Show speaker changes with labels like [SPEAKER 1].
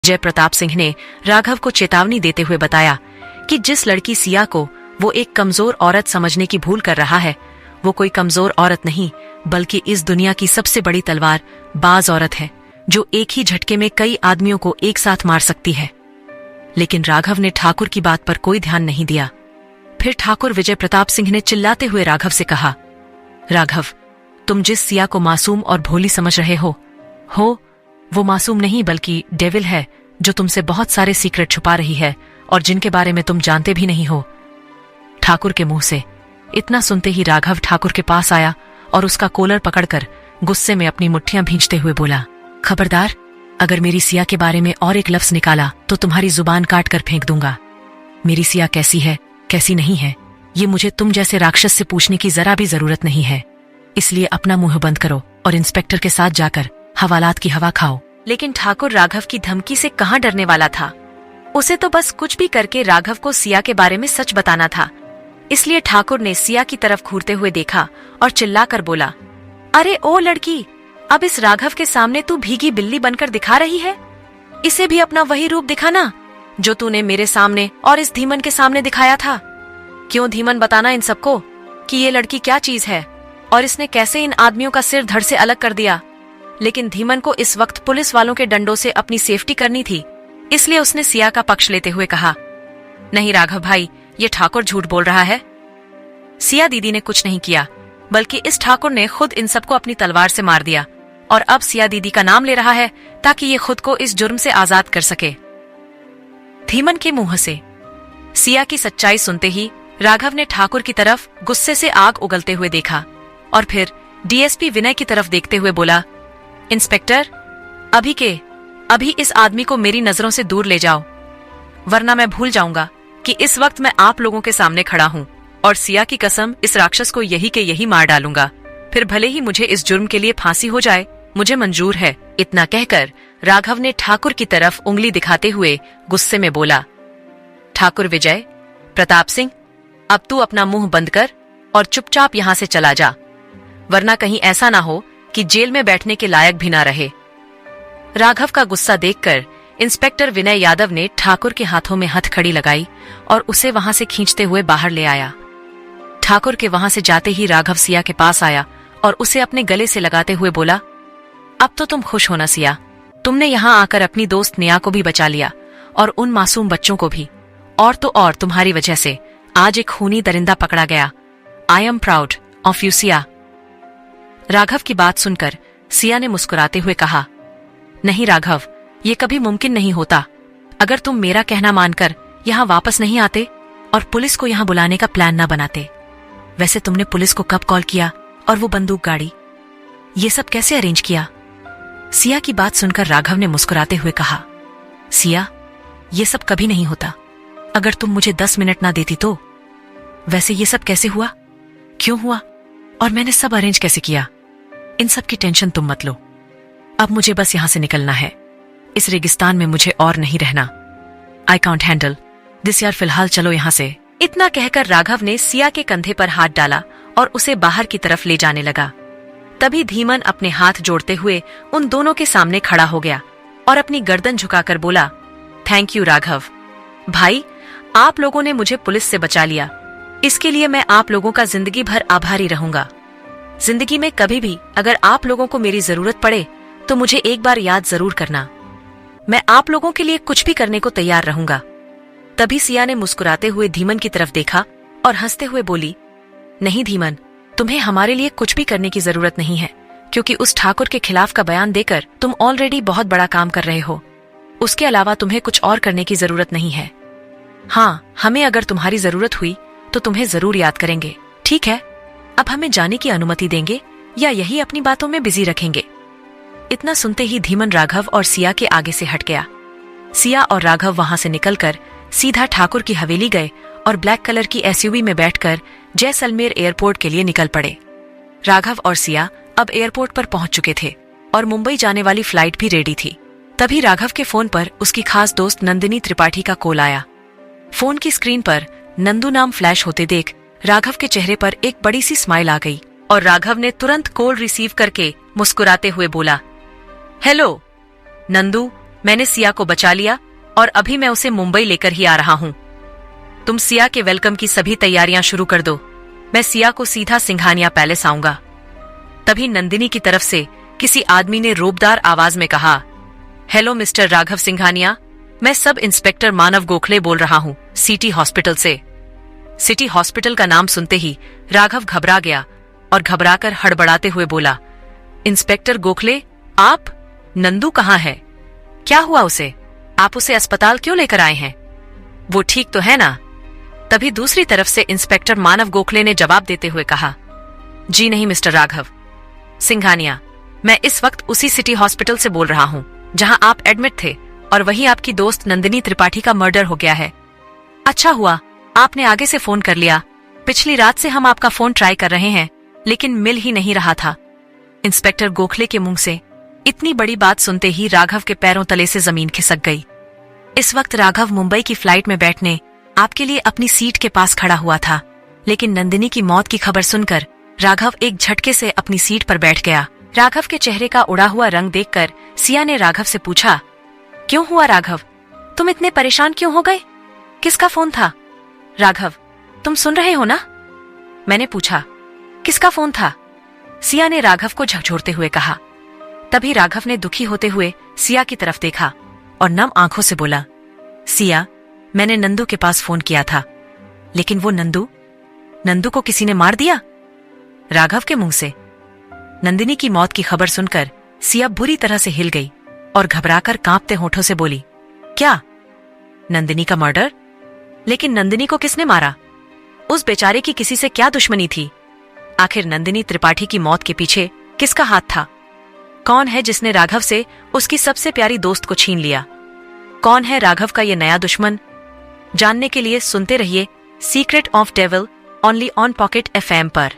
[SPEAKER 1] जय प्रताप सिंह ने राघव को चेतावनी देते हुए बताया कि जिस लड़की सिया को वो एक कमजोर औरत समझने की भूल कर रहा है, वो कोई कमजोर औरत नहीं बल्कि इस दुनिया की सबसे बड़ी तलवार बाज औरत है, जो एक ही झटके में कई आदमियों को एक साथ मार सकती है। लेकिन राघव ने ठाकुर की बात पर कोई ध्यान नहीं दिया। फिर ठाकुर विजय प्रताप सिंह ने चिल्लाते हुए राघव से कहा, राघव, तुम जिस सिया को मासूम और भोली समझ रहे हो वो मासूम नहीं बल्कि डेविल है, जो तुमसे बहुत सारे सीक्रेट छुपा रही है और जिनके बारे में तुम जानते भी नहीं हो। ठाकुर के मुंह से इतना सुनते ही राघव ठाकुर के पास आया और उसका कॉलर पकड़कर गुस्से में अपनी मुट्ठियां भींचते हुए बोला, खबरदार, अगर मेरी सिया के बारे में और एक लफ्ज निकाला तो तुम्हारी जुबान काट कर फेंक दूंगा। मेरी सिया कैसी है कैसी नहीं है, ये मुझे तुम जैसे राक्षस से पूछने की जरा भी जरूरत नहीं है। इसलिए अपना मुंह बंद करो और इंस्पेक्टर के साथ जाकर हवालात की हवा खाओ। लेकिन ठाकुर राघव की धमकी से कहाँ डरने वाला था। उसे तो बस कुछ भी करके राघव को सिया के बारे में सच बताना था। इसलिए ठाकुर ने सिया की तरफ घूरते हुए देखा और चिल्लाकर बोला, अरे ओ लड़की, अब इस राघव के सामने तू भीगी बिल्ली बनकर दिखा रही है। इसे भी अपना वही रूप दिखाना जो तूने मेरे सामने और इस धीमन के सामने दिखाया था। क्यों धीमन, बताना इन सबको कि ये लड़की क्या चीज है और इसने कैसे इन आदमियों का सिर धड़ से अलग कर दिया। लेकिन धीमन को इस वक्त पुलिस वालों के डंडों से अपनी सेफ्टी करनी थी, इसलिए उसने सिया का पक्ष लेते हुए कहा, नहीं राघव भाई, ये ठाकुर झूठ बोल रहा है। सिया दीदी ने कुछ नहीं किया, बल्कि इस ठाकुर ने खुद इन सबको अपनी तलवार से मार दिया और अब सिया दीदी का नाम ले रहा है ताकि ये खुद को इस जुर्म से आजाद कर सके। धीमन के मुंह से सिया की सच्चाई सुनते ही राघव ने ठाकुर की तरफ गुस्से से आग उगलते हुए देखा और फिर डीएसपी विनय की तरफ देखते हुए बोला, इंस्पेक्टर, अभी इस आदमी को मेरी नजरों से दूर ले जाओ, वरना मैं भूल जाऊंगा कि इस वक्त मैं आप लोगों के सामने खड़ा हूं और सिया की कसम इस राक्षस को यही के यही मार डालूंगा। फिर भले ही मुझे इस जुर्म के लिए फांसी हो जाए, मुझे मंजूर है। इतना कहकर राघव ने ठाकुर की तरफ उंगली दिखाते हुए गुस्से में बोला, ठाकुर विजय प्रताप सिंह, अब तू अपना मुंह बंद कर और चुपचाप यहां से चला जा, वरना कहीं ऐसा ना हो कि जेल में बैठने के लायक भी ना रहे। राघव का गुस्सा देखकर इंस्पेक्टर विनय यादव ने ठाकुर के हाथों में हथकड़ी लगाई और उसे वहां से खींचते हुए बाहर ले आया। ठाकुर के वहां से जाते ही राघव सिया के पास आया और उसे अपने गले से लगाते हुए बोला, अब तो तुम खुश होना सिया, तुमने यहाँ आकर अपनी दोस्त नेहा को भी बचा लिया और उन मासूम बच्चों को भी, और तो और तुम्हारी वजह से आज एक खूनी दरिंदा पकड़ा गया। I am proud of you Siya. Raghav की बात सुनकर सिया ने मुस्कुराते हुए कहा, नहीं राघव, ये कभी मुमकिन नहीं होता। अगर तुम मेरा कहना मानकर यहाँ वापस नहीं आते और पुलिस को यहाँ बुलाने का प्लान न बनाते। वैसे तुमने पुलिस को कब कॉल किया और वो बंदूक गाड़ी, ये सब कैसे अरेंज किया? सिया की बात सुनकर राघव ने मुस्कुराते हुए कहा, सिया, ये सब कभी नहीं होता अगर तुम मुझे 10 मिनट ना देती तो। वैसे ये सब कैसे हुआ, क्यों हुआ और मैंने सब अरेंज कैसे किया, इन सब की टेंशन तुम मत लो। अब मुझे बस यहां से निकलना है, इस रेगिस्तान में मुझे और नहीं रहना। आई कांट हैंडल दिस यार, फिलहाल चलो यहां से। इतना कहकर राघव ने सिया के कंधे पर हाथ डाला और उसे बाहर की तरफ ले जाने लगा। तभी धीमन अपने हाथ जोड़ते हुए उन दोनों के सामने खड़ा हो गया और अपनी गर्दन झुकाकर बोला, थैंक यू राघव भाई, आप लोगों ने मुझे पुलिस से बचा लिया। इसके लिए मैं आप लोगों का जिंदगी भर आभारी रहूंगा। जिंदगी में कभी भी अगर आप लोगों को मेरी जरूरत पड़े तो मुझे एक बार याद जरूर करना। मैं आप लोगों के लिए कुछ भी करने को तैयार रहूंगा। तभी सिया ने मुस्कुराते हुए धीमन की तरफ देखा और हंसते हुए बोली, नहीं धीमन, तुम्हें हमारे लिए कुछ भी करने की जरूरत नहीं है, क्योंकि उस ठाकुर के खिलाफ का बयान देकर तुम ऑलरेडी बहुत बड़ा काम कर रहे हो। उसके अलावा तुम्हें कुछ और करने की जरूरत नहीं है। हाँ, हमें अगर तुम्हारी जरूरत हुई तो तुम्हें जरूर याद करेंगे। ठीक है, अब हमें जाने की अनुमति देंगे या यही अपनी बातों में बिजी रखेंगे? इतना सुनते ही धीमन राघव और सिया के आगे से हट गया। सिया और राघव वहां से निकलकर सीधा ठाकुर की हवेली गए और ब्लैक कलर की एसयूवी में बैठकर जैसलमेर एयरपोर्ट के लिए निकल पड़े। राघव और सिया अब एयरपोर्ट पर पहुंच चुके थे और मुंबई जाने वाली फ्लाइट भी रेडी थी। तभी राघव के फोन पर उसकी खास दोस्त नंदिनी त्रिपाठी का कॉल आया। फोन की स्क्रीन पर नंदू नाम फ्लैश होते देख राघव के चेहरे पर एक बड़ी सी स्माइल आ गई और राघव ने तुरंत कॉल रिसीव करके मुस्कुराते हुए बोला, हेलो नंदू, मैंने सिया को बचा लिया और अभी मैं उसे मुंबई लेकर ही आ रहा हूं। तुम सिया के वेलकम की सभी तैयारियां शुरू कर दो। मैं सिया को सीधा सिंघानिया पैलेस आऊंगा। तभी नंदिनी की तरफ से किसी आदमी ने रोबदार आवाज में कहा, हेलो मिस्टर राघव सिंघानिया, मैं सब इंस्पेक्टर मानव गोखले बोल रहा हूं, सिटी हॉस्पिटल से। सिटी हॉस्पिटल का नाम सुनते ही राघव घबरा गया और घबराकर हड़बड़ाते हुए बोला, इंस्पेक्टर गोखले, आप? नंदू कहाँ है? क्या हुआ उसे? आप उसे अस्पताल क्यों लेकर आए हैं? वो ठीक तो है ना? तभी दूसरी तरफ से इंस्पेक्टर मानव गोखले ने जवाब देते हुए कहा, जी नहीं मिस्टर राघव सिंघानिया, मैं इस वक्त उसी सिटी हॉस्पिटल से बोल रहा हूं जहां आप एडमिट थे और वहीं आपकी दोस्त नंदिनी त्रिपाठी का मर्डर हो गया है। अच्छा हुआ आपने आगे से फोन कर लिया। पिछली रात से हम आपका फोन ट्राई कर रहे हैं लेकिन मिल ही नहीं रहा था। इंस्पेक्टर गोखले के मुंह से इतनी बड़ी बात सुनते ही राघव के पैरों तले से जमीन खिसक गई। इस वक्त राघव मुंबई की फ्लाइट में बैठने आपके लिए अपनी सीट के पास खड़ा हुआ था, लेकिन नंदिनी की मौत की खबर सुनकर राघव एक झटके से अपनी सीट पर बैठ गया। राघव के चेहरे का उड़ा हुआ रंग देखकर सिया ने राघव से पूछा, क्यों हुआ राघव? तुम इतने परेशान क्यों हो गए? किसका फोन था? राघव, तुम सुन रहे हो ना? मैंने पूछा, किसका फोन था? सिया ने राघव को झकझोरते हुए कहा। तभी राघव ने दुखी होते हुए सिया की तरफ देखा और नम आंखों से बोला, सिया, मैंने नंदू के पास फोन किया था, लेकिन वो नंदू को किसी ने मार दिया। राघव के मुंह से नंदिनी की मौत की खबर सुनकर सिया बुरी तरह से हिल गई और घबराकर कांपते होठों से बोली, क्या? नंदिनी का मर्डर? लेकिन नंदिनी को किसने मारा? उस बेचारे की किसी से क्या दुश्मनी थी? आखिर नंदिनी त्रिपाठी की मौत के पीछे किसका हाथ था? कौन है जिसने राघव से उसकी सबसे प्यारी दोस्त को छीन लिया? कौन है राघव का ये नया दुश्मन? जानने के लिए सुनते रहिए secret of devil only on pocket FM पर।